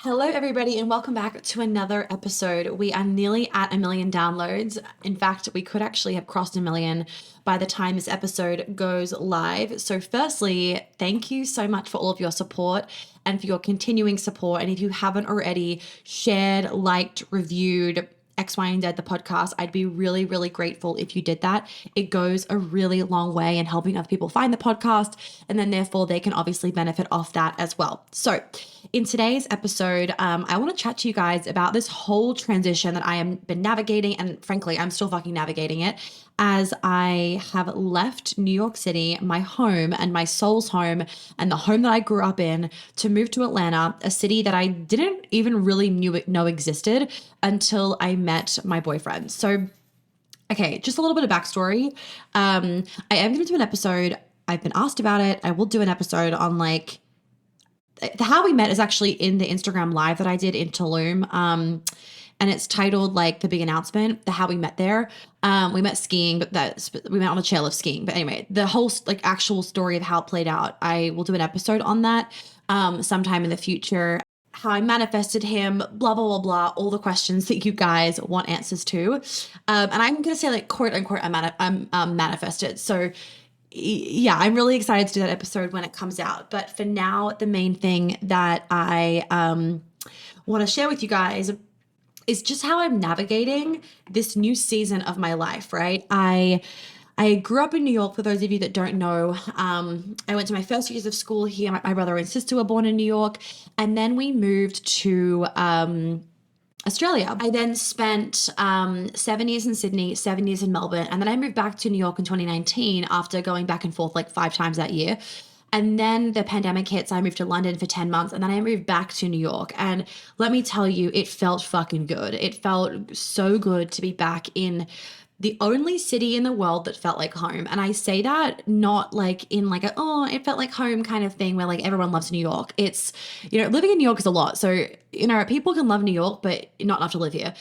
Hello, everybody, and welcome back to another episode. We are nearly at 1 million downloads. In fact, we could actually have crossed 1 million by the time this episode goes live. So, firstly, thank you so much for all of your support and for your continuing support. And if you haven't already shared, liked, reviewed, X, Y, and Z, the podcast, I'd be really, really grateful if you did that. It goes a really long way in helping other people find the podcast, and then therefore they can obviously benefit off that as well. So, in today's episode, I want to chat to you guys about this whole transition that I have been navigating, and frankly, I'm still fucking navigating it as I have left New York City, my home and my soul's home, and the home that I grew up in, to move to Atlanta, a city that I didn't even really know existed until I met my boyfriend. So, okay, just a little bit of backstory. I am going to do an episode. I've been asked about it. I will do an episode on the how we met is actually in the Instagram live that I did in Tulum. And it's titled like the big announcement, the how we met there. We met skiing, but we met on the chairlift skiing. But anyway, the whole actual story of how it played out, I will do an episode on that sometime in the future. How I manifested him, blah, blah, blah, blah, all the questions that you guys want answers to. And I'm going to say quote unquote, I'm manifested. So yeah, I'm really excited to do that episode when it comes out. But for now, the main thing that I want to share with you guys is just how I'm navigating this new season of my life, right? I grew up in New York, for those of you that don't know. I went to my first years of school here. My brother and sister were born in New York. And then we moved to Australia. I then spent 7 years in Sydney, 7 years in Melbourne, and then I moved back to New York in 2019 after going back and forth 5 times that year. And then the pandemic hits. I moved to London for 10 months, and then I moved back to New York. And let me tell you, it felt fucking good. It felt so good to be back in the only city in the world that felt like home. And I say that not in oh, it felt like home kind of thing where everyone loves New York. It's, living in New York is a lot. So, people can love New York, but not enough to live here.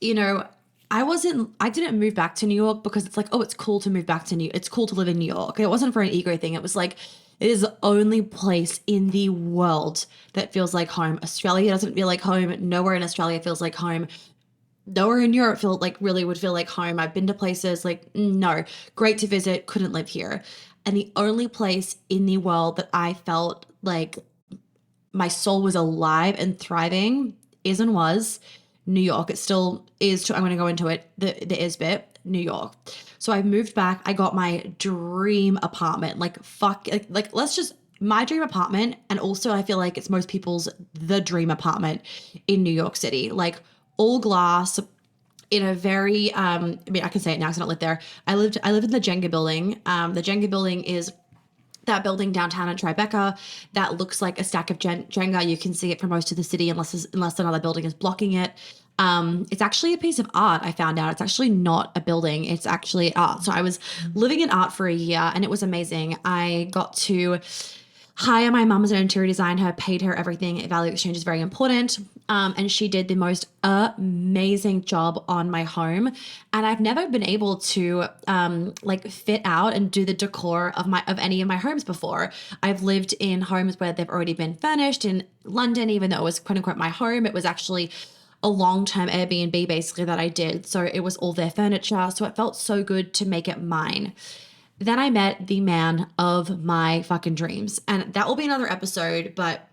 You know, I didn't move back to New York because it's oh, it's cool to move back to it's cool to live in New York. It wasn't for an ego thing. It was it is the only place in the world that feels like home. Australia doesn't feel like home. Nowhere in Australia feels like home. Nowhere in Europe really would feel like home. I've been to places no, great to visit, couldn't live here. And the only place in the world that I felt like my soul was alive and thriving is and was New York. It still is. I'm going to go into it, the is bit, New York. So I moved back. I got my dream apartment. Let's just, my dream apartment. And also I feel like it's most people's the dream apartment in New York City. All glass in a very, I can say it now because I don't live there. I live in the Jenga building. The Jenga building is that building downtown in Tribeca that looks like a stack of Jenga. You can see it from most of the city unless another building is blocking it. It's actually a piece of art. I found out it's actually not a building. It's actually art. So I was living in art for a year and it was amazing. I got to hire my mum as an interior designer, paid her everything. Value exchange is very important. And she did the most amazing job on my home. And I've never been able to fit out and do the decor of any of my homes before. I've lived in homes where they've already been furnished in London, even though it was quote unquote my home. It was actually a long-term Airbnb basically that I did. So it was all their furniture. So it felt so good to make it mine. Then I met the man of my fucking dreams. And that will be another episode, but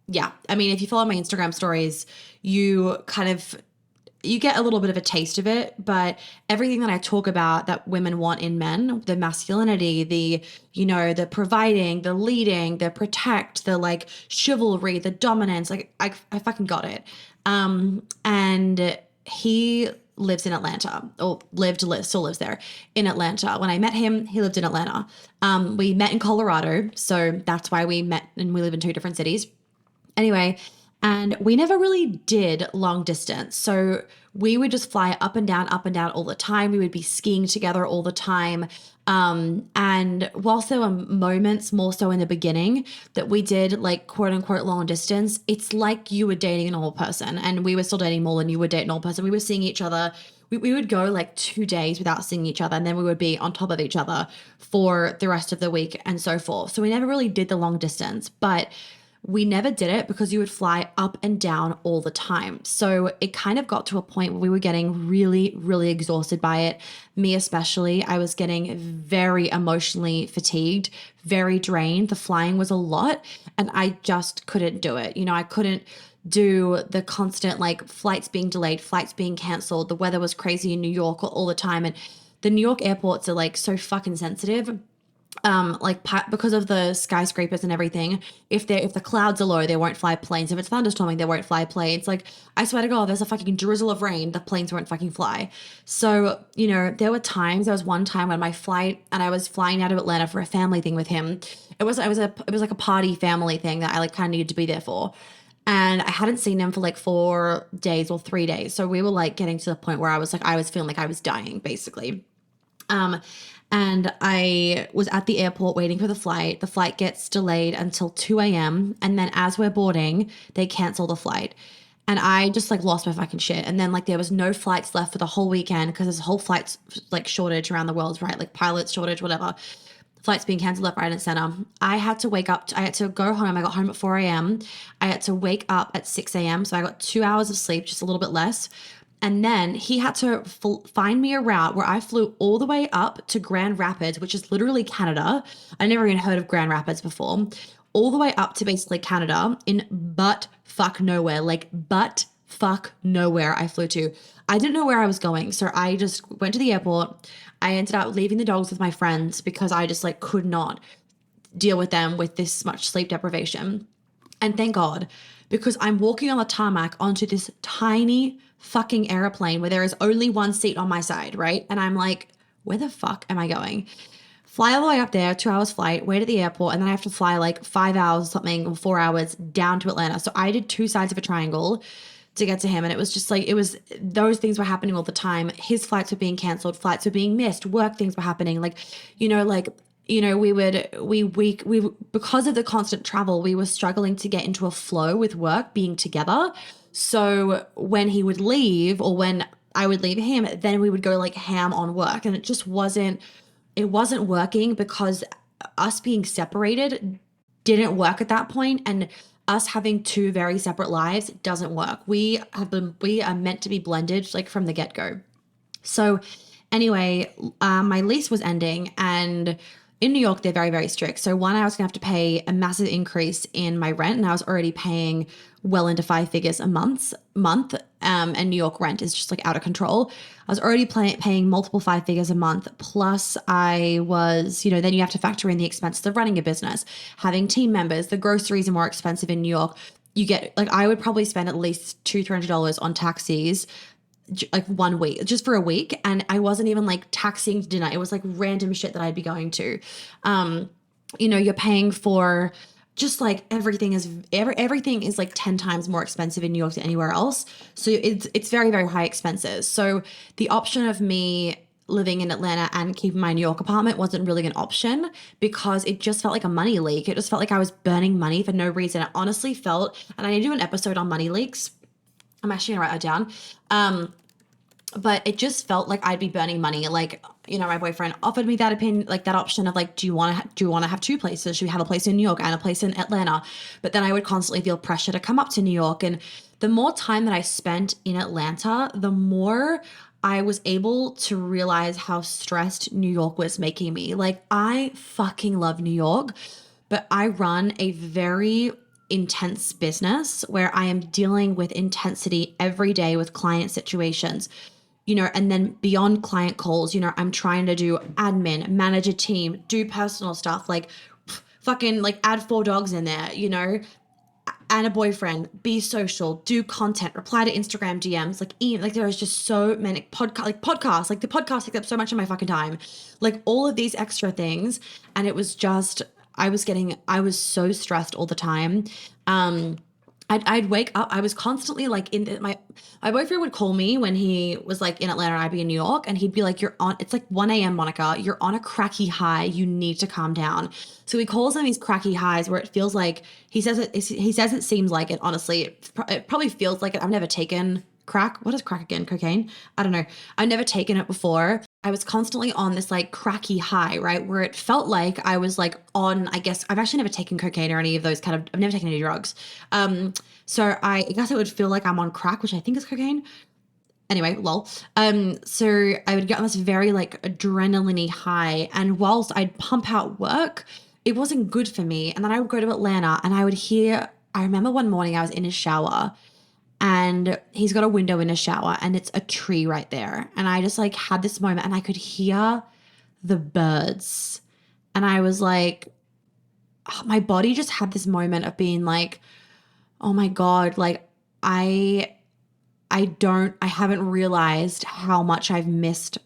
yeah. I mean, if you follow my Instagram stories, you get a little bit of a taste of it, but everything that I talk about that women want in men, the masculinity, the providing, the leading, the protect, the chivalry, the dominance, I fucking got it. And he lives in Atlanta, or still lives there in Atlanta. When I met him, he lived in Atlanta. We met in Colorado, so that's why we met, and we live in two different cities. Anyway, and we never really did long distance. So we would just fly up and down all the time. We would be skiing together all the time. And whilst there were moments more so in the beginning that we did quote unquote long distance, it's like you were dating a normal person and we were still dating more than you would date a normal person. We were seeing each other. We would go 2 days without seeing each other, and then we would be on top of each other for the rest of the week and so forth. So we never really did the long distance, but we never did it because you would fly up and down all the time. So it kind of got to a point where we were getting really, really exhausted by it. Me especially, I was getting very emotionally fatigued, very drained. The flying was a lot and I just couldn't do it. I couldn't do the constant like flights being delayed, flights being canceled. The weather was crazy in New York all the time. And the New York airports are like so fucking sensitive, because of the skyscrapers and everything. If the clouds are low, they won't fly planes. If it's thunderstorming, they won't fly planes. Like, I swear to God, there's a fucking drizzle of rain, the planes won't fucking fly. So there was one time when my flight, and I was flying out of Atlanta for a family thing with him. It was like a party family thing that I like kind of needed to be there for. And I hadn't seen him for like 4 days or 3 days. So we were like getting to the point where I was feeling like I was dying basically. And I was at the airport waiting for the flight. The flight gets delayed until 2 a.m. And then as we're boarding, they cancel the flight. And I just like lost my fucking shit. And then like there was no flights left for the whole weekend because there's a whole flights like shortage around the world, right? Like pilots shortage, whatever. Flights being canceled left, right, and center. I had to wake up. I had to go home. I got home at 4 a.m. I had to wake up at 6 a.m. So I got 2 hours of sleep, just a little bit less. And then he had to find me a route where I flew all the way up to Grand Rapids, which is literally Canada. I never even heard of Grand Rapids before. All the way up to basically Canada in butt fuck nowhere, like butt fuck nowhere I flew to. I didn't know where I was going. So I just went to the airport. I ended up leaving the dogs with my friends because I just like could not deal with them with this much sleep deprivation. And thank God, because I'm walking on the tarmac onto this tiny fucking airplane where there is only one seat on my side, right? And I'm like, where the fuck am I going? Fly all the way up there, 2 hours flight, wait at the airport, and then I have to fly like 5 hours something or 4 hours down to Atlanta. So I did two sides of a triangle to get to him. And it was just like, those things were happening all the time. His flights were being canceled, flights were being missed, work things were happening. We because of the constant travel, we were struggling to get into a flow with work being together. So when he would leave or when I would leave him, then we would go like ham on work. And it wasn't working because us being separated didn't work at that point. And us having two very separate lives doesn't work. We are meant to be blended like from the get-go. So anyway, my lease was ending, and in New York, they're very, very strict. So one, I was gonna have to pay a massive increase in my rent, and I was already paying well into 5 figures a month. And New York rent is just like out of control. I was already paying multiple 5 figures a month. Plus I was, then you have to factor in the expenses of running a business, having team members. The groceries are more expensive in New York. You get like, I would probably spend at least $200-$300 on taxis like 1 week, just for a week. And I wasn't even like taxiing to dinner. It was like random shit that I'd be going to. You're paying for just like everything is like 10 times more expensive in New York than anywhere else. So it's very, very high expenses. So the option of me living in Atlanta and keeping my New York apartment wasn't really an option because it just felt like a money leak. It just felt like I was burning money for no reason. It honestly felt, and I need to do an episode on money leaks. I'm actually gonna write that down. But it just felt like I'd be burning money. Like, my boyfriend offered me that opinion, like that option of like, do you want to have two places? Should we have a place in New York and a place in Atlanta? But then I would constantly feel pressure to come up to New York. And the more time that I spent in Atlanta, the more I was able to realize how stressed New York was making me. Like, I fucking love New York, but I run a very intense business where I am dealing with intensity every day with client situations. And then beyond client calls, I'm trying to do admin, manage a team, do personal stuff, like fucking like add 4 dogs in there, and a boyfriend, be social, do content, reply to Instagram DMs, like there is just so many podcasts, like the podcast takes up so much of my fucking time, like all of these extra things. And it was just, I was so stressed all the time. I'd wake up. I was constantly like my boyfriend would call me when he was like in Atlanta and I'd be in New York, and he'd be like, it's like 1 a.m. Monica, you're on a cracky high. You need to calm down. So he calls them these cracky highs where it feels like, he says it seems like it. Honestly, it probably feels like it. I've never taken crack. What is crack again? Cocaine? I don't know. I've never taken it before. I was constantly on this like cracky high, right? Where it felt like I was like on, I guess I've actually never taken cocaine or any of those kind of, I've never taken any drugs. So I guess it would feel like I'm on crack, which I think is cocaine. Anyway, lol. So I would get on this very like adrenaline high, and whilst I'd pump out work, it wasn't good for me. And then I would go to Atlanta and I would hear, I remember one morning I was in his shower and he's got a window in his shower and it's a tree right there. And I just like had this moment and I could hear the birds. And I was like, my body just had this moment of being like, oh my God, like I haven't realized how much I've missed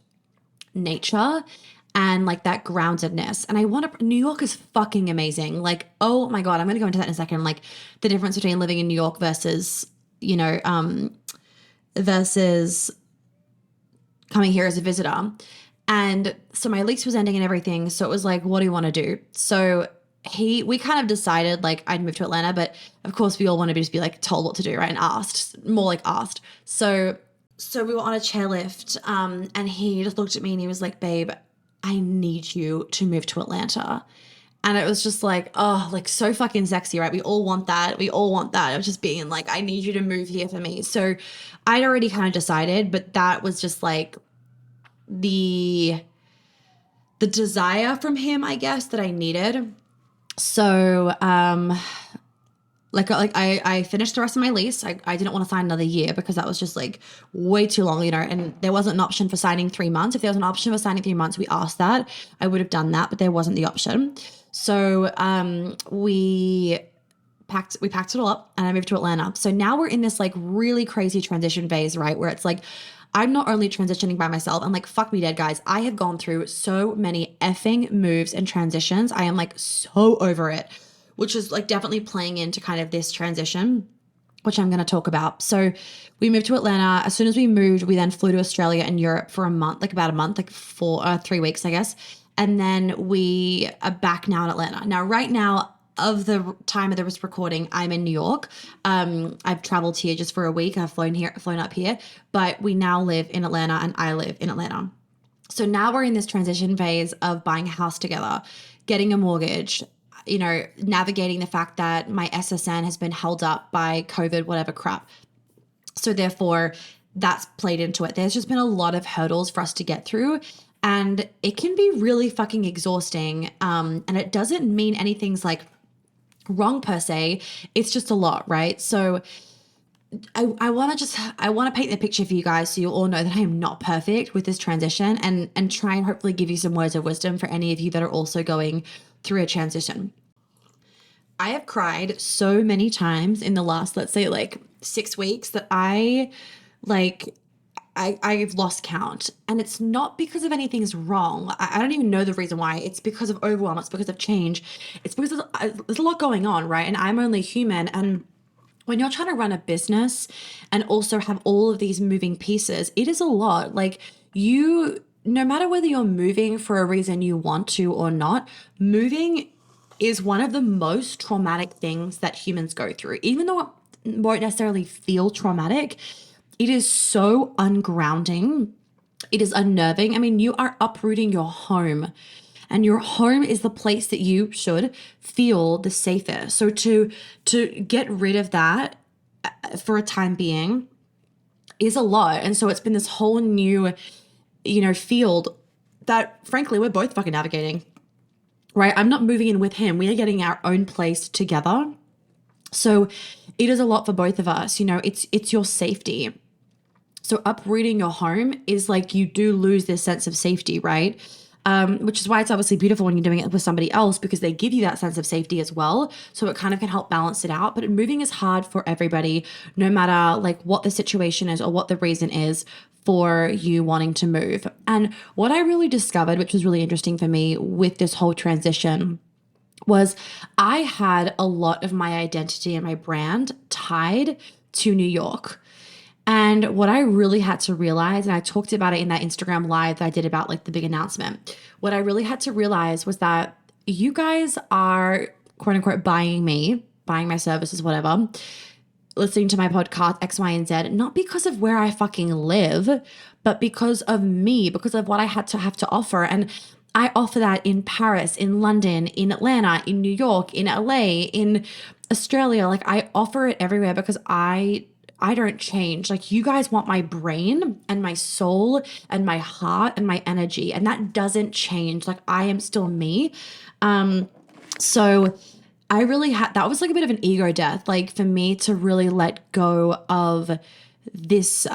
nature and like that groundedness. And New York is fucking amazing. Like, oh my God, I'm going to go into that in a second. Like the difference between living in New York versus, versus coming here as a visitor. And so my lease was ending and everything. So it was like, what do you want to do? So we kind of decided like I'd move to Atlanta, but of course we all want to just be like told what to do, right? And more like asked. So we were on a chairlift, and he just looked at me and he was like, babe, I need you to move to Atlanta. And it was just like, oh, like so fucking sexy, right? We all want that. We all want that. It was just being like, I need you to move here for me. So I'd already kind of decided, but that was just like the desire from him, I guess, that I needed. So, I finished the rest of my lease. I didn't want to sign another year because that was just like way too long, and there wasn't an option for signing 3 months. If there was an option for signing 3 months, we asked that. I would have done that, but there wasn't the option. So, we packed it all up and I moved to Atlanta. So now we're in this like really crazy transition phase, right? Where it's like, I'm not only transitioning by myself and like, fuck me dead, guys. I have gone through so many effing moves and transitions. I am like so over it, which is like definitely playing into kind of this transition, which I'm going to talk about. So we moved to Atlanta. As soon as we moved, we then flew to Australia and Europe for a month, like about a month, like 3 weeks, I guess. And then we are back now in Atlanta. Now, right now, of the time of this recording, I'm in New York. I've traveled here just for a week. I've flown up here, but we now live in Atlanta and I live in Atlanta. So now we're in this transition phase of buying a house together, getting a mortgage, navigating the fact that my SSN has been held up by COVID, whatever crap. So therefore that's played into it. There's just been a lot of hurdles for us to get through. And it can be really fucking exhausting. And it doesn't mean anything's like wrong per se. It's just a lot, right? So I want to paint the picture for you guys so you all know that I am not perfect with this transition and try and hopefully give you some words of wisdom for any of you that are also going through a transition. I have cried so many times in the last, let's say like 6 weeks that I've lost count. And it's not because of anything's wrong. I don't even know the reason why. It's because of overwhelm. It's because of change. It's because there's a lot going on, right? And I'm only human. And when you're trying to run a business and also have all of these moving pieces, it is a lot. Like no matter whether you're moving for a reason you want to or not, moving is one of the most traumatic things that humans go through. Even though it won't necessarily feel traumatic, it is so ungrounding. It is unnerving. I mean, you are uprooting your home, and your home is the place that you should feel the safest. So to get rid of that for a time being is a lot. And so it's been this whole new, field that frankly we're both fucking navigating, right? I'm not moving in with him. We are getting our own place together. So it is a lot for both of us. It's your safety. So uprooting your home is like you do lose this sense of safety, right? Which is why it's obviously beautiful when you're doing it with somebody else because they give you that sense of safety as well. So it kind of can help balance it out. But moving is hard for everybody, no matter like what the situation is or what the reason is for you wanting to move. And what I really discovered, which was really interesting for me with this whole transition, was I had a lot of my identity and my brand tied to New York. And what I really had to realize, and I talked about it in that Instagram live that I did about like the big announcement, what I really had to realize was that you guys are quote unquote buying my services, whatever, listening to my podcast, X, Y, and Z, not because of where I fucking live, but because of me, because of what I had to have to offer. And I offer that in Paris, in London, in Atlanta, in New York, in LA, in Australia. Like I offer it everywhere because I don't change. Like you guys want my brain and my soul and my heart and my energy, and that doesn't change. Like I am still me. So I really had, that was like a bit of an ego death, like for me to really let go of this,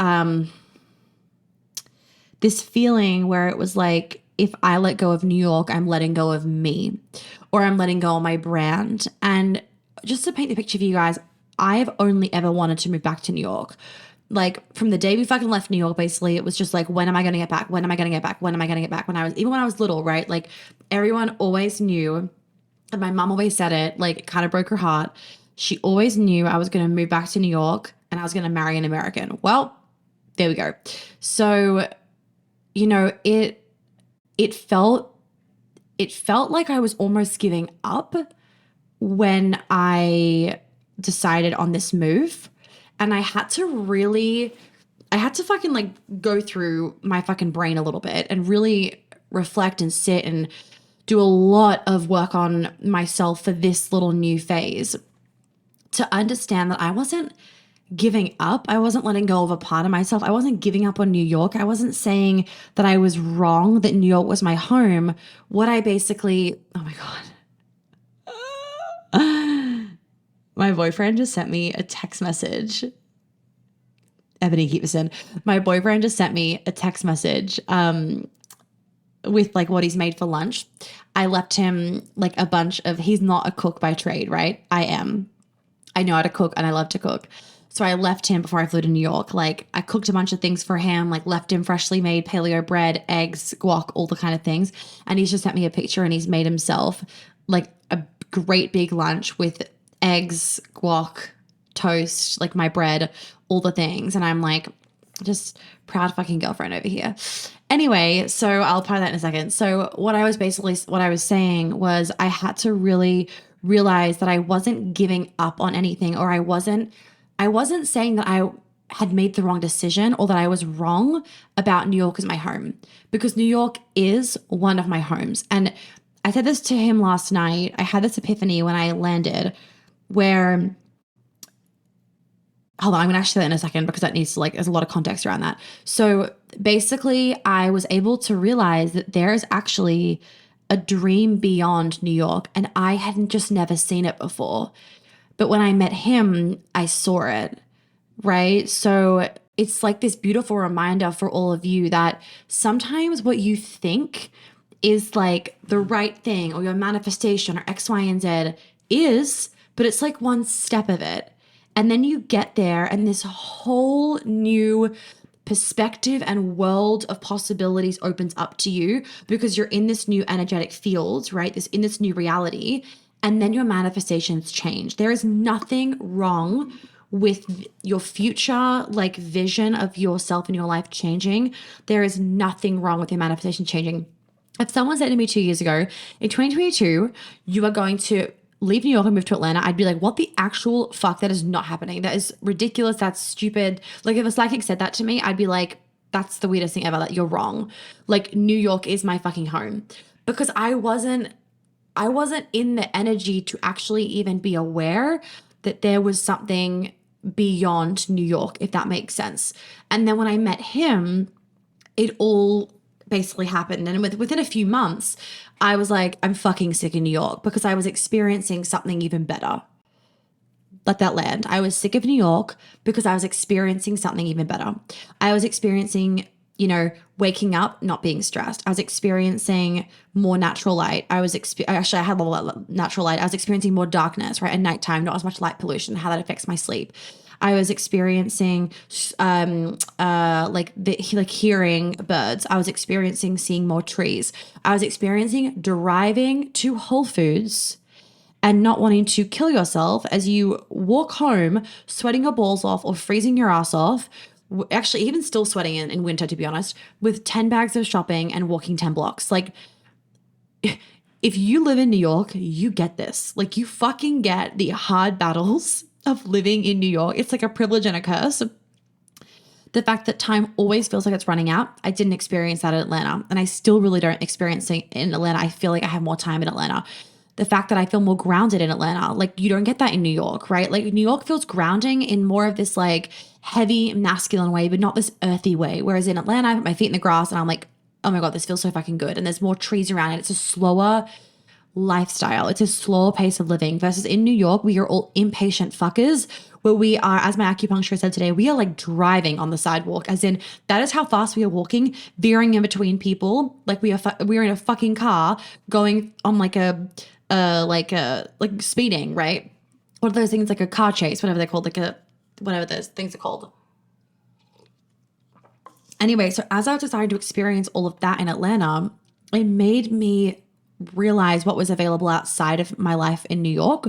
this feeling where it was like, if I let go of New York, I'm letting go of me, or I'm letting go of my brand. And just to paint the picture for you guys, I've only ever wanted to move back to New York. Like from the day we fucking left New York, basically, it was just like, when am I going to get back? When am I going to get back? When am I going to get back? Even when I was little, right? Like everyone always knew, and my mom always said it, like it kind of broke her heart. She always knew I was going to move back to New York and I was going to marry an American. Well, there we go. So, you know, it felt like I was almost giving up when I decided on this move. And I had to fucking like go through my fucking brain a little bit and really reflect and sit and do a lot of work on myself for this little new phase, to understand that I wasn't giving up. I wasn't letting go of a part of myself. I wasn't giving up on New York. I wasn't saying that I was wrong, that New York was my home. What I basically, oh my God. My boyfriend just sent me a text message. Ebony Keeperson. My boyfriend just sent me a text message with like what he's made for lunch. I left him like a bunch of, he's not a cook by trade, right? I am. I know how to cook and I love to cook. So I left him before I flew to New York. Like I cooked a bunch of things for him, like left him freshly made paleo bread, eggs, guac, all the kind of things. And he's just sent me a picture and he's made himself like a great big lunch with eggs, guac, toast, like my bread, all the things. And I'm like, just proud fucking girlfriend over here. Anyway, so I'll apply that in a second. So what I was saying was I had to really realize that I wasn't giving up on anything, or I wasn't saying that I had made the wrong decision or that I was wrong about New York as my home, because New York is one of my homes. And I said this to him last night. I had this epiphany when I landed where, hold on, I'm going to actually say that in a second because that needs to there's a lot of context around that. So basically I was able to realize that there's actually a dream beyond New York, and I hadn't just never seen it before. But when I met him, I saw it, right? So it's like this beautiful reminder for all of you that sometimes what you think is like the right thing or your manifestation or X, Y, and Z is, but it's like one step of it. And then you get there and this whole new perspective and world of possibilities opens up to you because you're in this new energetic field, right? In this new reality. And then your manifestations change. There is nothing wrong with your future, like vision of yourself and your life changing. There is nothing wrong with your manifestation changing. If someone said to me 2 years ago, in 2022, you are going to leave New York and move to Atlanta, I'd be like, what the actual fuck? That is not happening. That is ridiculous. That's stupid. Like if a psychic said that to me, I'd be like, that's the weirdest thing ever. That you're wrong. Like New York is my fucking home, because I wasn't in the energy to actually even be aware that there was something beyond New York, if that makes sense. And then when I met him, it all basically happened. And within a few months, I was like, I'm fucking sick of New York, because I was experiencing something even better. Let that land. I was sick of New York because I was experiencing something even better. I was experiencing, waking up, not being stressed. I was experiencing more natural light. I had a lot of natural light. I was experiencing more darkness, right? At nighttime, not as much light pollution, how that affects my sleep. I was experiencing hearing birds. I was experiencing seeing more trees. I was experiencing driving to Whole Foods and not wanting to kill yourself as you walk home, sweating your balls off or freezing your ass off. Actually, even still sweating in winter, to be honest, with 10 bags of shopping and walking 10 blocks. Like, if you live in New York, you get this. Like, you fucking get the hard battles of living in New York. It's like a privilege and a curse. The fact that time always feels like it's running out. I didn't experience that in Atlanta, and I still really don't experience it in Atlanta. I feel like I have more time in Atlanta. The fact that I feel more grounded in Atlanta, like you don't get that in New York, right? Like New York feels grounding in more of this like heavy masculine way, but not this earthy way. Whereas in Atlanta, I put my feet in the grass and I'm like, oh my God, this feels so fucking good. And there's more trees around it. It's a slower lifestyle. It's a slower pace of living versus in New York, we are all impatient fuckers where we are, as my acupuncturist said today, we are like driving on the sidewalk, as in that is how fast we are walking, veering in between people. Like we're in a fucking car going on like like speeding, right? What are those things, like a car chase, whatever they're called, whatever those things are called. Anyway, so as I was deciding to experience all of that in Atlanta, it made me realize what was available outside of my life in New York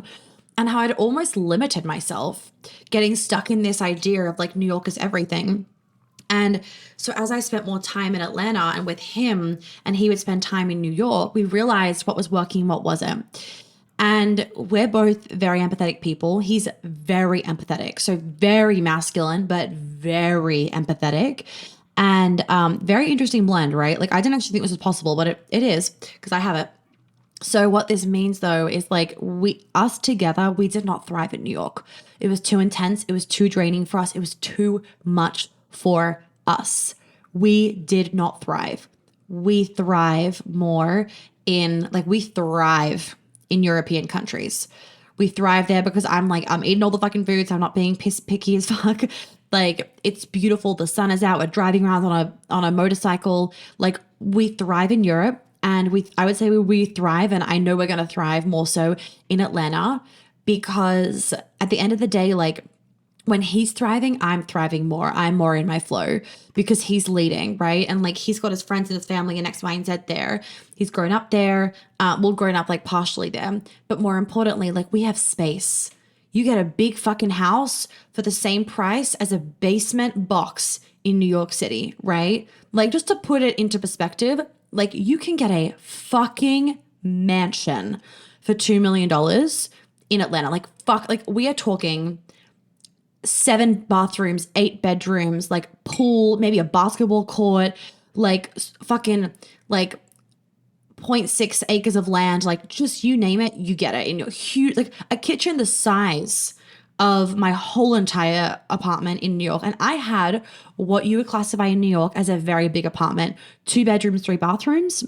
and how I'd almost limited myself, getting stuck in this idea of like New York is everything. And so as I spent more time in Atlanta and with him, and he would spend time in New York, we realized what was working, what wasn't. And we're both very empathetic people. He's very empathetic, so very masculine, but very empathetic. And very interesting blend, right? Like I didn't actually think this was possible, but it is because I have it. So what this means though is like us together, we did not thrive in New York. It was too intense. It was too draining for us. It was too much for us. We did not thrive. We thrive more we thrive in European countries. We thrive there because I'm eating all the fucking foods. I'm not being picky as fuck. Like it's beautiful. The sun is out. We're driving around on a motorcycle. Like we thrive in Europe. And I would say we thrive, and I know we're going to thrive more so in Atlanta because at the end of the day, like when he's thriving, I'm thriving more. I'm more in my flow because he's leading, right? And like he's got his friends and his family and X, Y, and Z there. He's grown up there. Grown up like partially there. But more importantly, like we have space. You get a big fucking house for the same price as a basement box in New York City, right? Like just to put it into perspective, like you can get a fucking mansion for $2 million in Atlanta. Like we are talking 7 bathrooms, 8 bedrooms, like pool, maybe a basketball court, like fucking like zero point 0.6 acres of land, like just you name it, you get it in your huge, like a kitchen the size of my whole entire apartment in New York. And I had what you would classify in New York as a very big apartment, 2 bedrooms, 3 bathrooms,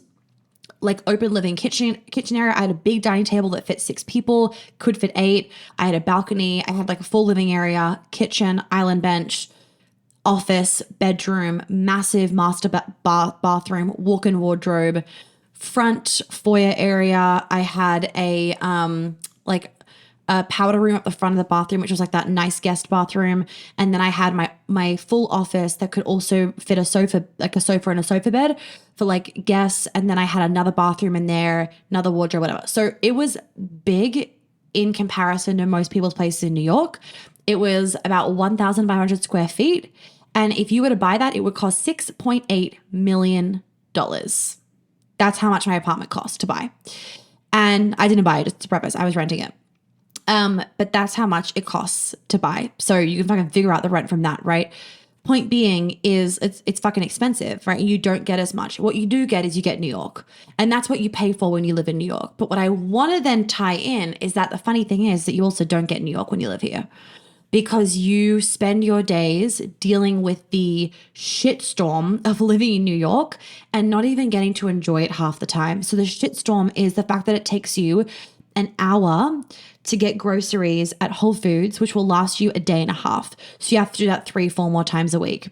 like open living kitchen area. I had a big dining table that fit 6 people, could fit 8. I had a balcony. I had like a full living area, kitchen, island bench, office, bedroom, massive master bathroom, walk-in wardrobe, front foyer area. I had a powder room at the front of the bathroom, which was like that nice guest bathroom. And then I had my full office that could also fit a sofa, like a sofa and a sofa bed for like guests. And then I had another bathroom in there, another wardrobe, whatever. So it was big in comparison to most people's places in New York. It was about 1,500 square feet. And if you were to buy that, it would cost $6.8 million. That's how much my apartment cost to buy. And I didn't buy it, just to preface, I was renting it. But that's how much it costs to buy. So you can fucking figure out the rent from that, right? Point being is it's fucking expensive, right? You don't get as much. What you do get is you get New York. And that's what you pay for when you live in New York. But what I want to then tie in is that the funny thing is that you also don't get New York when you live here. Because you spend your days dealing with the shitstorm of living in New York and not even getting to enjoy it half the time. So the shitstorm is the fact that it takes you an hour to get groceries at Whole Foods, which will last you a day and a half. So you have to do that 3-4 more times a week.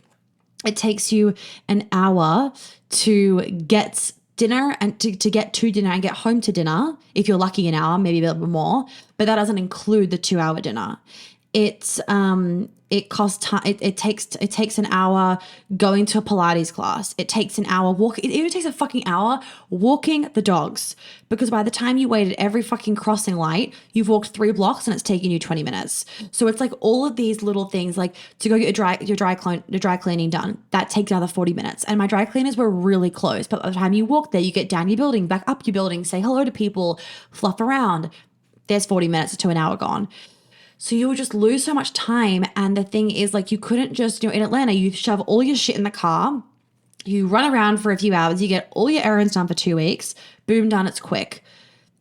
It takes you an hour to get dinner and to get to dinner and get home to dinner. If you're lucky, an hour, maybe a little bit more, but that doesn't include the 2-hour dinner. It costs time. It takes an hour going to a Pilates class. It takes an hour walking. It even takes a fucking hour walking the dogs, because by the time you wait at every fucking crossing light, you've walked 3 blocks and it's taken you 20 minutes. So it's like all of these little things, like to go get your dry cleaning done, that takes another 40 minutes. And my dry cleaners were really close, but by the time you walk there, you get down your building, back up your building, say hello to people, fluff around. There's 40 minutes to an hour gone. So you would just lose so much time. And the thing is, like, you couldn't just, in Atlanta, you shove all your shit in the car, you run around for a few hours, you get all your errands done for 2 weeks, boom, done, it's quick.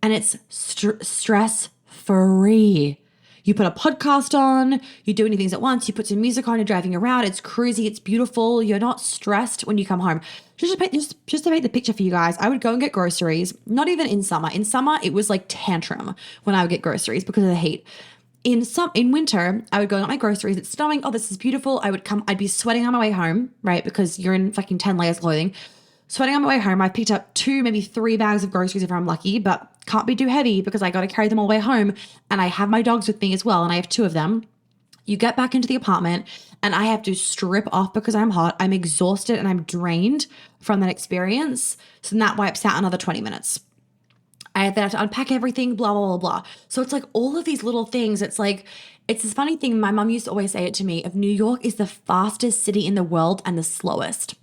And it's stress free. You put a podcast on, you're doing things at once, you put some music on, you're driving around, it's cruisy, it's beautiful, you're not stressed when you come home. Just to paint the picture for you guys, I would go and get groceries, not even in summer. In summer, it was like tantrum when I would get groceries because of the heat. In winter, I would go and get my groceries. It's snowing. Oh, this is beautiful. I'd be sweating on my way home, right? Because you're in fucking 10 layers of clothing. Sweating on my way home. I picked up 2, maybe 3 bags of groceries if I'm lucky, but can't be too heavy because I got to carry them all the way home. And I have my dogs with me as well. And I have 2 of them. You get back into the apartment and I have to strip off because I'm hot. I'm exhausted and I'm drained from that experience. So that wipes out another 20 minutes. I then have to unpack everything, blah, blah, blah, blah. So it's like all of these little things. It's like, it's this funny thing. My mom used to always say it to me of New York is the fastest city in the world and the slowest.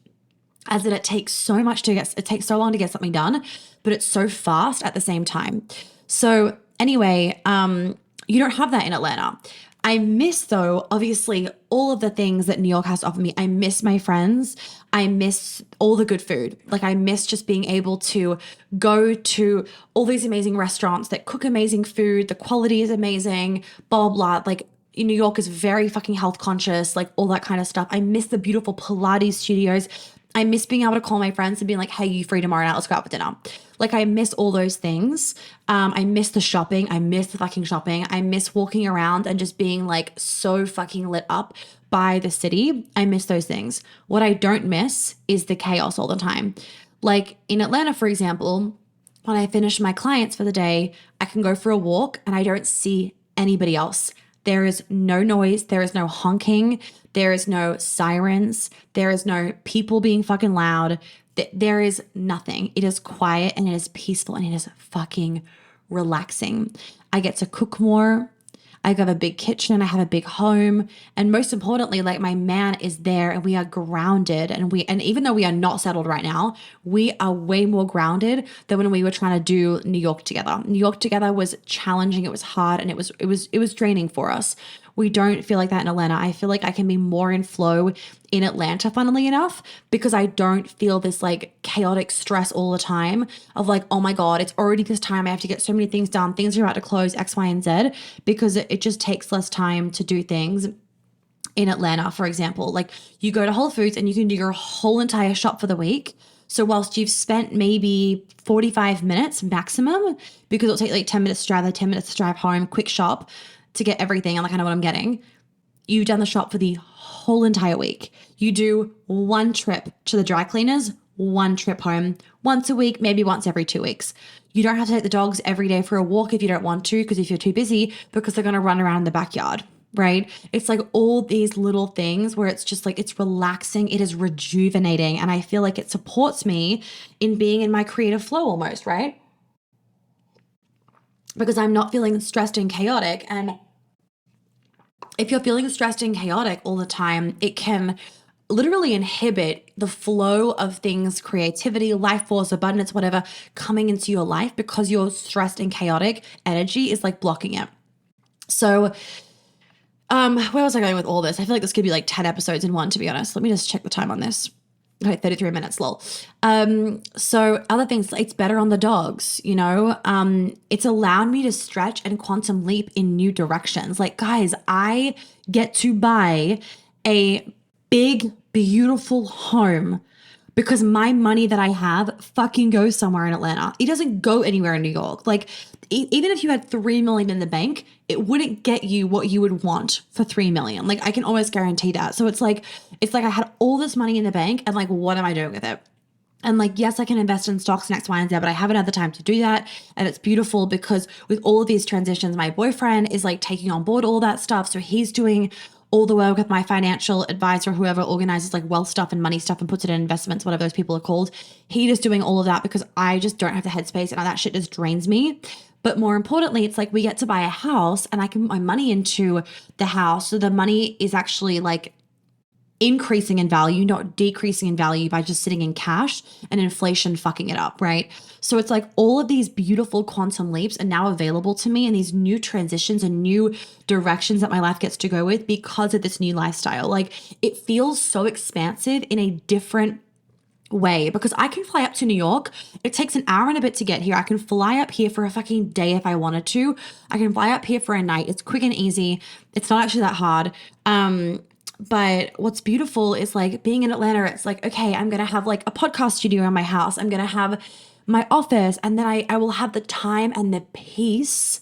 As in it takes so long to get something done, but it's so fast at the same time. So anyway, you don't have that in Atlanta. I miss, though, obviously, all of the things that New York has to offer me. I miss my friends. I miss all the good food. Like, I miss just being able to go to all these amazing restaurants that cook amazing food. The quality is amazing, blah, blah, blah. Like, New York is very fucking health conscious, like all that kind of stuff. I miss the beautiful Pilates studios. I miss being able to call my friends and be like, hey, you free tomorrow night? Let's go out for dinner. Like, I miss all those things. I miss the shopping. I miss the fucking shopping. I miss walking around and just being like so fucking lit up by the city. I miss those things. What I don't miss is the chaos all the time. Like in Atlanta, for example, when I finish my clients for the day, I can go for a walk and I don't see anybody else. There is no noise. There is no honking. There is no sirens. There is no people being fucking loud. There is nothing. It is quiet and it is peaceful and it is fucking relaxing. I get to cook more. I have a big kitchen. I have a big home. And most importantly, like my man is there and we are grounded. And even though we are not settled right now, we are way more grounded than when we were trying to do New York together. New York together was challenging. It was hard and it was draining for us. We don't feel like that in Atlanta. I feel like I can be more in flow in Atlanta, funnily enough, because I don't feel this like chaotic stress all the time of like, oh my God, it's already this time. I have to get so many things done. Things are about to close X, Y, and Z, because it just takes less time to do things. In Atlanta, for example, like you go to Whole Foods and you can do your whole entire shop for the week. So whilst you've spent maybe 45 minutes maximum, because it'll take like 10 minutes to drive there, 10 minutes to drive home, quick shop to get everything and like I know what I'm getting. You've done the shop for the whole entire week. You do one trip to the dry cleaners, one trip home, once a week, maybe once every 2 weeks. You don't have to take the dogs every day for a walk if you don't want to, because if you're too busy, because they're going to run around in the backyard, right? It's like all these little things where it's just like, it's relaxing. It is rejuvenating. And I feel like it supports me in being in my creative flow almost, right? Because I'm not feeling stressed and chaotic. And if you're feeling stressed and chaotic all the time, it can literally inhibit the flow of things, creativity, life force, abundance, whatever, coming into your life because your stressed and chaotic energy is like blocking it. So, where was I going with all this? I feel like this could be like 10 episodes in one, to be honest. Let me just check the time on this. Okay, 33 minutes, lol. So other things, it's better on the dogs, you know? It's allowed me to stretch and quantum leap in new directions. Like, guys, I get to buy a big, beautiful home because my money that I have fucking goes somewhere in Atlanta. It doesn't go anywhere in New York. Like, even if you had 3 million in the bank, it wouldn't get you what you would want for 3 million. Like, I can almost guarantee that. So it's like I had all this money in the bank and like, what am I doing with it? And like, yes, I can invest in stocks and X, Y, and Z, but I haven't had the time to do that. And it's beautiful because with all of these transitions, my boyfriend is like taking on board all that stuff. So he's doing all the work with my financial advisor, whoever organizes like wealth stuff and money stuff and puts it in investments, whatever those people are called. He just doing all of that because I just don't have the headspace and that shit just drains me. But more importantly, it's like we get to buy a house and I can put my money into the house. So the money is actually like increasing in value, not decreasing in value by just sitting in cash and inflation fucking it up, right? So it's like all of these beautiful quantum leaps are now available to me, and these new transitions and new directions that my life gets to go with because of this new lifestyle. Like it feels so expansive in a different way because I can fly up to New York. It takes an hour and a bit to get here. I can fly up here for a fucking day if I wanted to. I can fly up here for a night. It's quick and easy. It's not actually that hard. But what's beautiful is like being in Atlanta, it's like, okay, I'm going to have like a podcast studio in my house. I'm going to have my office, and then I will have the time and the peace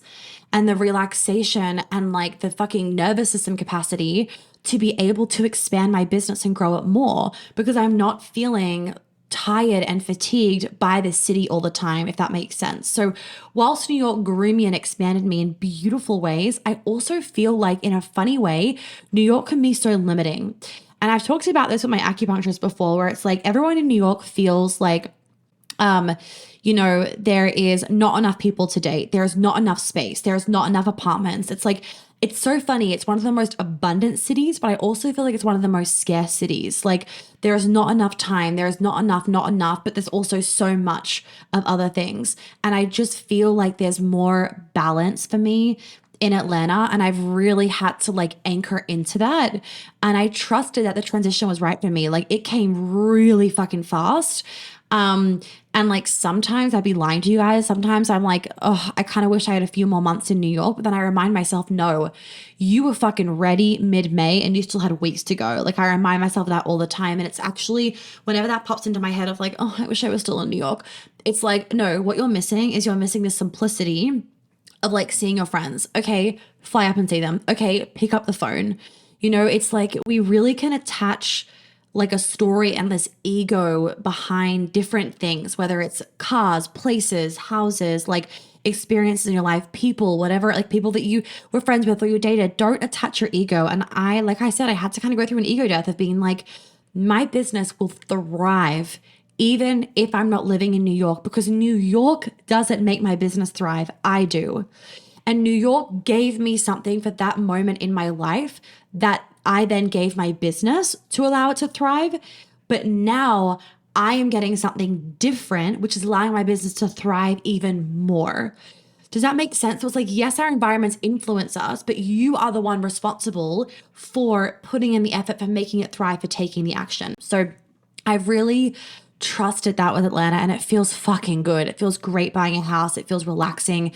and the relaxation and like the fucking nervous system capacity to be able to expand my business and grow it more because I'm not feeling tired and fatigued by the city all the time, if that makes sense. So whilst New York grew me and expanded me in beautiful ways, I also feel like in a funny way, New York can be so limiting. And I've talked about this with my acupuncturist before, where it's like everyone in New York feels like there is not enough people to date. There's not enough space. There's not enough apartments. It's like, it's so funny. It's one of the most abundant cities, but I also feel like it's one of the most scarce cities. Like there's not enough time. There's not enough, but there's also so much of other things. And I just feel like there's more balance for me in Atlanta, and I've really had to like anchor into that. And I trusted that the transition was right for me. Like it came really fucking fast. And like sometimes I'd be lying to you guys. Sometimes I'm like, oh, I kind of wish I had a few more months in New York. But then I remind myself, no, you were fucking ready mid-May and you still had weeks to go. Like I remind myself of that all the time. And it's actually whenever that pops into my head of like, oh, I wish I was still in New York. It's like, no, what you're missing is you're missing the simplicity of like seeing your friends. Okay, fly up and see them. Okay, pick up the phone. It's like we really can attach like a story and this ego behind different things, whether it's cars, places, houses, like experiences in your life, people, whatever, like people that you were friends with or you dated. Don't attach your ego. And like I said, I had to kind of go through an ego death of being like, my business will thrive even if I'm not living in New York, because New York doesn't make my business thrive. I do. And New York gave me something for that moment in my life that I then gave my business to allow it to thrive. But now I am getting something different, which is allowing my business to thrive even more. Does that make sense? So it's like, yes, our environments influence us, but you are the one responsible for putting in the effort, for making it thrive, for taking the action. So I've really trusted that with Atlanta, and it feels fucking good. It feels great buying a house. It feels relaxing.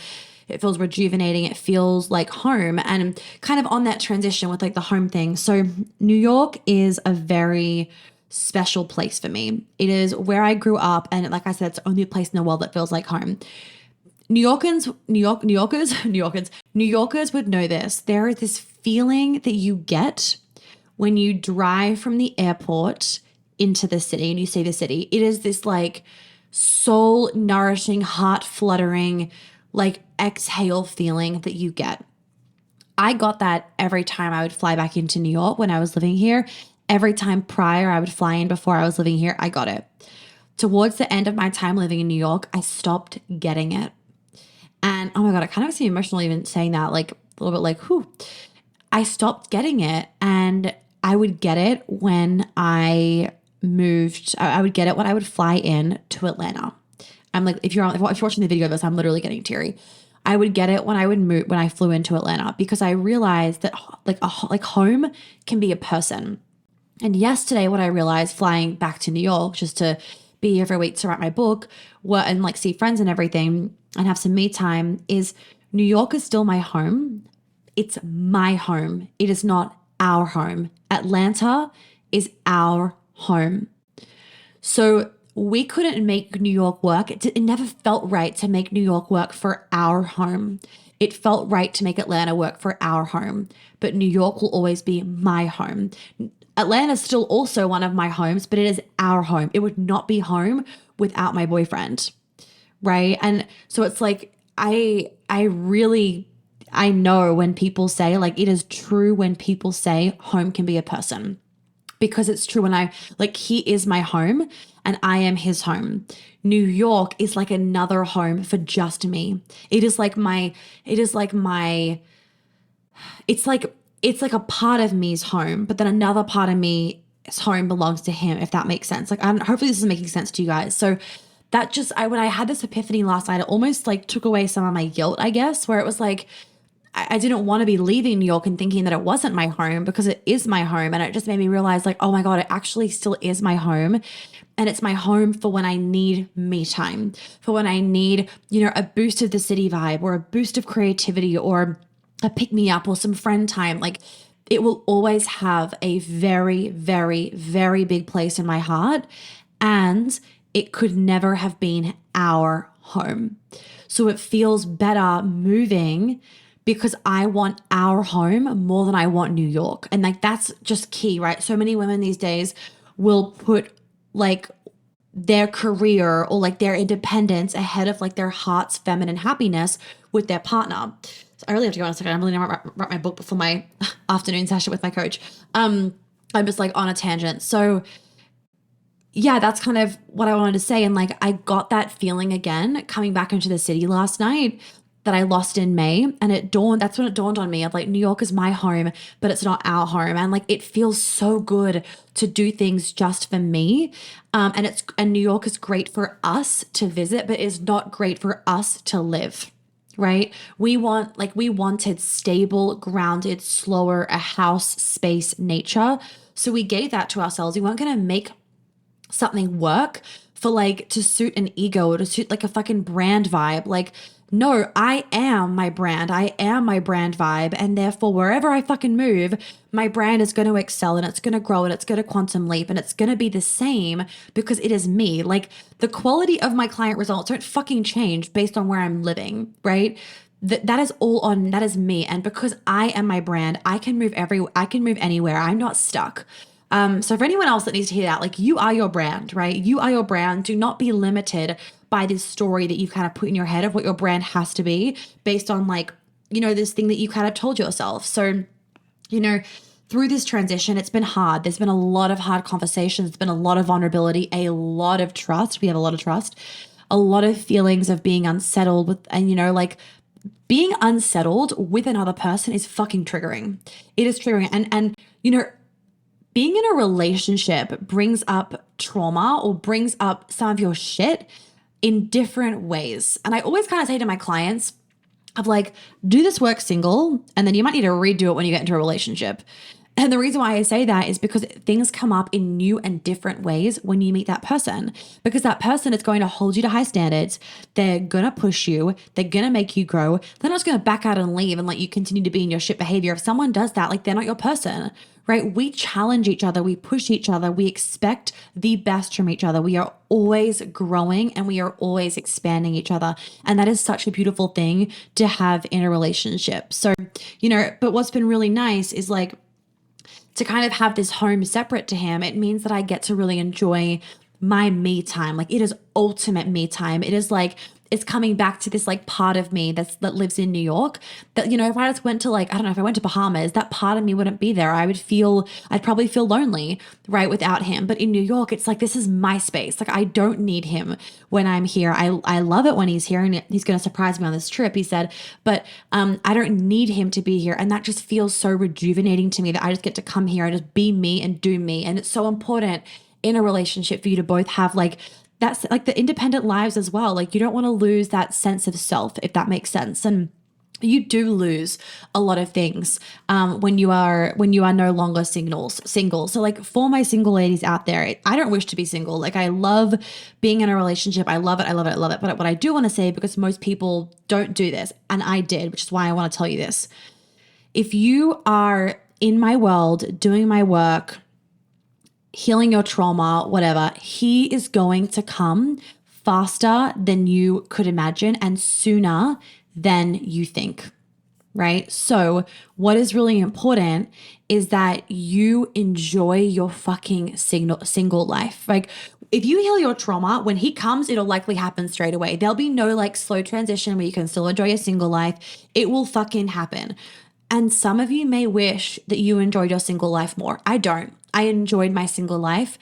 It feels rejuvenating. It feels like home, and kind of on that transition with like the home thing. So New York is a very special place for me. It is where I grew up. And like I said, it's the only place in the world that feels like home. New Yorkers would know this. There is this feeling that you get when you drive from the airport into the city and you see the city. It is this like soul nourishing, heart fluttering, like exhale feeling that you get. I got that every time I would fly back into New York when I was living here. Every time prior I would fly in before I was living here, I got it. Towards the end of my time living in New York, I stopped getting it. And oh my God, it kind of makes me emotional even saying that, like a little bit like, whew. I stopped getting it, and I would get it when I moved. I would get it when I would fly in to Atlanta. I'm like, if you're watching the video of this, I'm literally getting teary. I would get it when I flew into Atlanta, because I realized that like home can be a person. And yesterday, what I realized flying back to New York just to be here for a week to write my book and like see friends and everything and have some me time is New York is still my home. It's my home. It is not our home. Atlanta is our home. So we couldn't make New York work. It never felt right to make New York work for our home. It felt right to make Atlanta work for our home. But New York will always be my home. Atlanta is still also one of my homes, but it is our home. It would not be home without my boyfriend, right? And so it's like I know when people say, like, it is true when people say home can be a person, because it's true when he is my home and I am his home. New York is like another home for just me. It's like a part of me's home, but then another part of me home belongs to him, if that makes sense. Like, hopefully this is making sense to you guys. So that just, when I had this epiphany last night, it almost like took away some of my guilt, I guess, where it was like, I didn't want to be leaving New York and thinking that it wasn't my home, because it is my home. And it just made me realize, like, oh my God, it actually still is my home. And it's my home for when I need me time, for when I need, a boost of the city vibe, or a boost of creativity, or a pick me up, or some friend time. Like, it will always have a very, very, very big place in my heart. And it could never have been our home. So it feels better moving, because I want our home more than I want New York. And like, that's just key, right? So many women these days will put like their career or like their independence ahead of like their heart's feminine happiness with their partner. So I really have to go on a second. I'm really gonna write my book before my afternoon session with my coach. I'm just like on a tangent. So yeah, that's kind of what I wanted to say. And like, I got that feeling again coming back into the city last night that I lost in May. And that's when it dawned on me of like, New York is my home, but it's not our home. And like, it feels so good to do things just for me. And New York is great for us to visit, but is not great for us to live. Right? We wanted stable, grounded, slower, a house, space, nature. So we gave that to ourselves. We weren't going to make something work for like to suit an ego or to suit like a fucking brand vibe. Like, no, I am my brand. I am my brand vibe. And therefore, wherever I fucking move, my brand is going to excel, and it's going to grow, and it's going to quantum leap, and it's going to be the same because it is me. Like, the quality of my client results don't fucking change based on where I'm living, right? That is me. And because I am my brand, I can move anywhere. I'm not stuck. So for anyone else that needs to hear that, like, you are your brand, right? You are your brand. Do not be limited by this story that you've kind of put in your head of what your brand has to be based on like, this thing that you kind of told yourself. So, through this transition, it's been hard. There's been a lot of hard conversations. There's been a lot of vulnerability, a lot of trust. We have a lot of trust, a lot of feelings of being unsettled with, and like, being unsettled with another person is fucking triggering. It is triggering. And being in a relationship brings up trauma or brings up some of your shit in different ways. And I always kind of say to my clients of like, do this work single, and then you might need to redo it when you get into a relationship. And the reason why I say that is because things come up in new and different ways when you meet that person, because that person is going to hold you to high standards. They're going to push you. They're going to make you grow. They're not just going to back out and leave and let you continue to be in your shit behavior. If someone does that, like, they're not your person, right? We challenge each other. We push each other. We expect the best from each other. We are always growing and we are always expanding each other. And that is such a beautiful thing to have in a relationship. So, but what's been really nice is like, to kind of have this home separate to him, it means that I get to really enjoy my me time. Like, it is ultimate me time. It is like, it's coming back to this like part of me that lives in New York that, if I just went to like, I don't know, if I went to Bahamas, that part of me wouldn't be there. I'd probably feel lonely, right, without him. But in New York, it's like, this is my space. Like, I don't need him when I'm here. I love it when he's here, and he's going to surprise me on this trip, he said, but I don't need him to be here. And that just feels so rejuvenating to me that I just get to come here and just be me and do me. And it's so important in a relationship for you to both have like, that's like the independent lives as well. Like, you don't want to lose that sense of self, if that makes sense. And you do lose a lot of things when you are no longer single. So like, for my single ladies out there, I don't wish to be single. Like, I love being in a relationship. I love it. I love it. I love it. But what I do want to say, because most people don't do this, and I did, which is why I want to tell you this. If you are in my world, doing my work, healing your trauma, whatever, he is going to come faster than you could imagine and sooner than you think, right? So what is really important is that you enjoy your fucking single life. Like, if you heal your trauma, when he comes, it'll likely happen straight away. There'll be no like slow transition where you can still enjoy your single life. It will fucking happen. And some of you may wish that you enjoyed your single life more. I don't. I enjoyed my single life,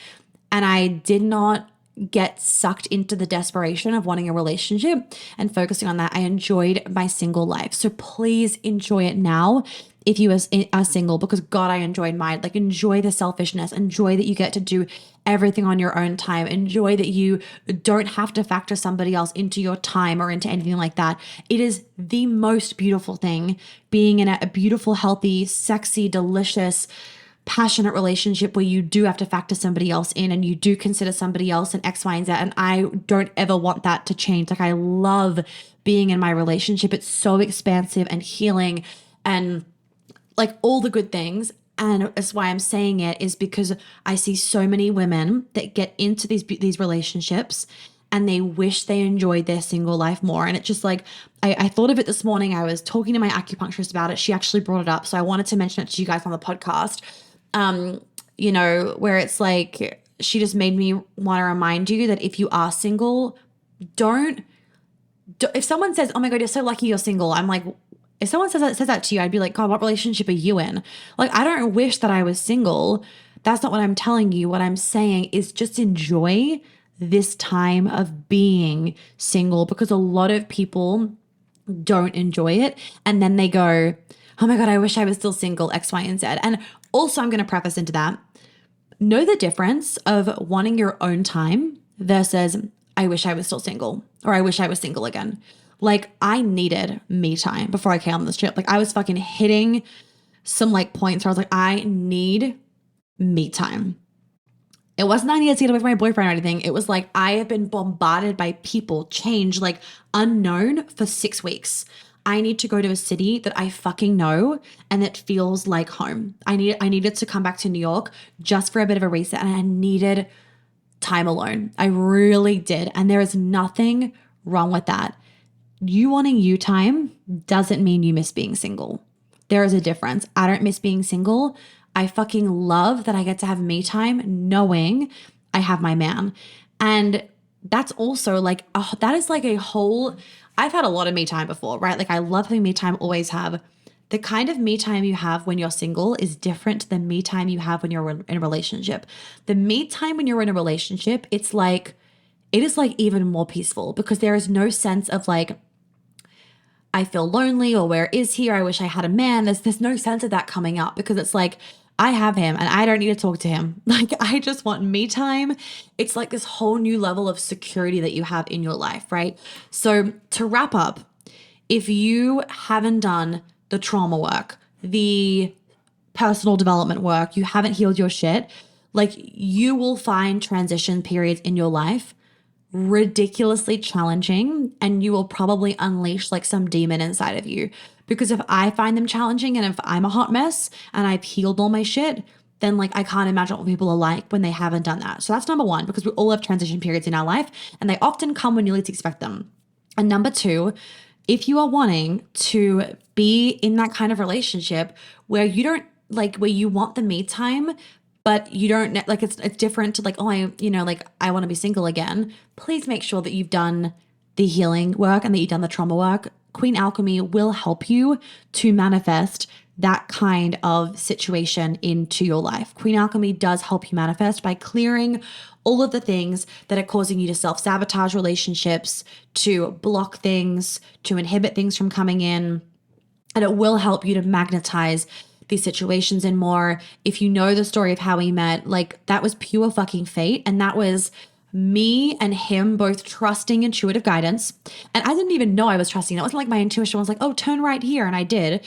and I did not get sucked into the desperation of wanting a relationship and focusing on that, I enjoyed my single life. So please enjoy it now if you are single, because God, I enjoyed mine. Like, enjoy the selfishness, enjoy that you get to do everything on your own time, enjoy that you don't have to factor somebody else into your time or into anything like that. It is the most beautiful thing, being in a beautiful, healthy, sexy, delicious, passionate relationship where you do have to factor somebody else in and you do consider somebody else and X, Y, and Z. And I don't ever want that to change. Like, I love being in my relationship. It's so expansive and healing and like all the good things. And that's why I'm saying it, is because I see so many women that get into these relationships and they wish they enjoyed their single life more. And it's just like, I thought of it this morning. I was talking to my acupuncturist about it. She actually brought it up. So I wanted to mention it to you guys on the podcast. Where it's like, she just made me want to remind you that if you are single, if someone says, oh my God, you're so lucky you're single, I'm like, if someone says that to you, I'd be like, God, what relationship are you in? Like, I don't wish that I was single. That's not what I'm telling you. What I'm saying is just enjoy this time of being single, because a lot of people don't enjoy it. And then they go, oh my God, I wish I was still single, X, Y, and Z. And also, I'm going to preface into that, know the difference of wanting your own time versus I wish I was still single, or I wish I was single again. Like, I needed me time before I came on this trip. Like, I was fucking hitting some like points where I was like, I need me time. It wasn't that I needed to get away from my boyfriend or anything. It was like, I have been bombarded by people, change, like unknown for 6 weeks. I need to go to a city that I fucking know and that feels like home. I needed to come back to New York just for a bit of a reset, and I needed time alone. I really did. And there is nothing wrong with that. You wanting you time doesn't mean you miss being single. There is a difference. I don't miss being single. I fucking love that I get to have me time knowing I have my man. And that's also like, that is like a whole, I've had a lot of me time before, right? Like, I love having me time, always have. The kind of me time you have when you're single is different than me time you have when you're in a relationship. The me time when you're in a relationship, it is like even more peaceful, because there is no sense of like, I feel lonely, or where is he, or I wish I had a man. There's no sense of that coming up, because it's like, I have him and I don't need to talk to him. Like, I just want me time. It's like this whole new level of security that you have in your life, right? So to wrap up, if you haven't done the trauma work, the personal development work, you haven't healed your shit, like, you will find transition periods in your life ridiculously challenging, and you will probably unleash like some demon inside of you. Because if I find them challenging, and if I'm a hot mess and I've healed all my shit, then like, I can't imagine what people are like when they haven't done that. So that's number one, because we all have transition periods in our life, and they often come when you least expect them. And number two, if you are wanting to be in that kind of relationship where you don't like, where you want the me time, but you don't like, it's different to like, oh, I want to be single again. Please make sure that you've done the healing work and that you've done the trauma work. Queen Alchemy will help you to manifest that kind of situation into your life. Queen Alchemy does help you manifest by clearing all of the things that are causing you to self-sabotage relationships, to block things, to inhibit things from coming in. And it will help you to magnetize these situations and more. If you know the story of how we met, like, that was pure fucking fate. And that was me and him both trusting intuitive guidance. And I didn't even know I was trusting. It wasn't like my intuition was like, oh, turn right here. And I did.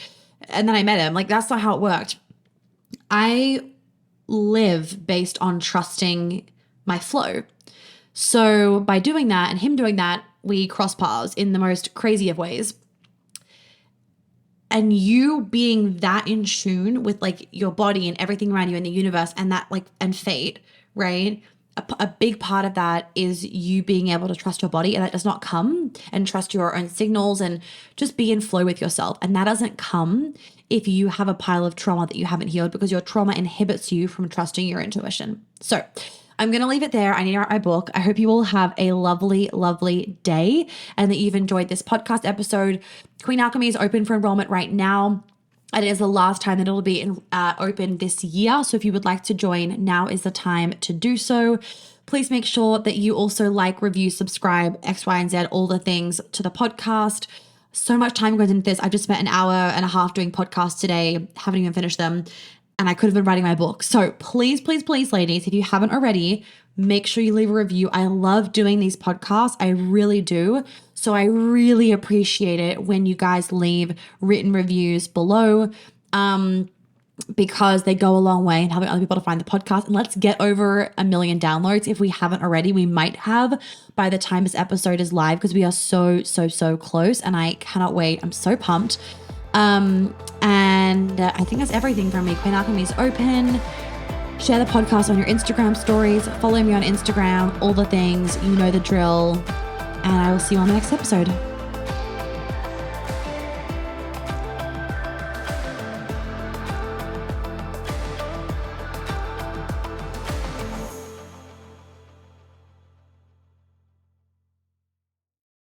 And then I met him. Like, that's not how it worked. I live based on trusting my flow. So by doing that and him doing that, we cross paths in the most crazy of ways. And you being that in tune with like your body and everything around you in the universe and that like, and fate, right? A big part of that is you being able to trust your body, and that does not come, and trust your own signals and just be in flow with yourself. And that doesn't come if you have a pile of trauma that you haven't healed, because your trauma inhibits you from trusting your intuition. So I'm going to leave it there. I need to write my book. I hope you all have a lovely, lovely day and that you've enjoyed this podcast episode. Queen Alchemy is open for enrollment right now. And it is the last time that it'll be open this year. So if you would like to join, now is the time to do so. Please make sure that you also like, review, subscribe, X, Y, and Z, all the things to the podcast. So much time goes into this. I just spent an hour and a half doing podcasts today, haven't even finished them, and I could have been writing my book. So please, please, please, ladies, if you haven't already, make sure you leave a review. I love doing these podcasts. I really do. So I really appreciate it when you guys leave written reviews below, because they go a long way in helping other people to find the podcast. And let's get over 1 million downloads. If we haven't already, we might have by the time this episode is live, because we are so, so, so close, and I cannot wait. I'm so pumped. And I think that's everything from me. Queen Alchemy is open. Share the podcast on your Instagram stories. Follow me on Instagram, all the things. You know the drill. And I will see you on the next episode.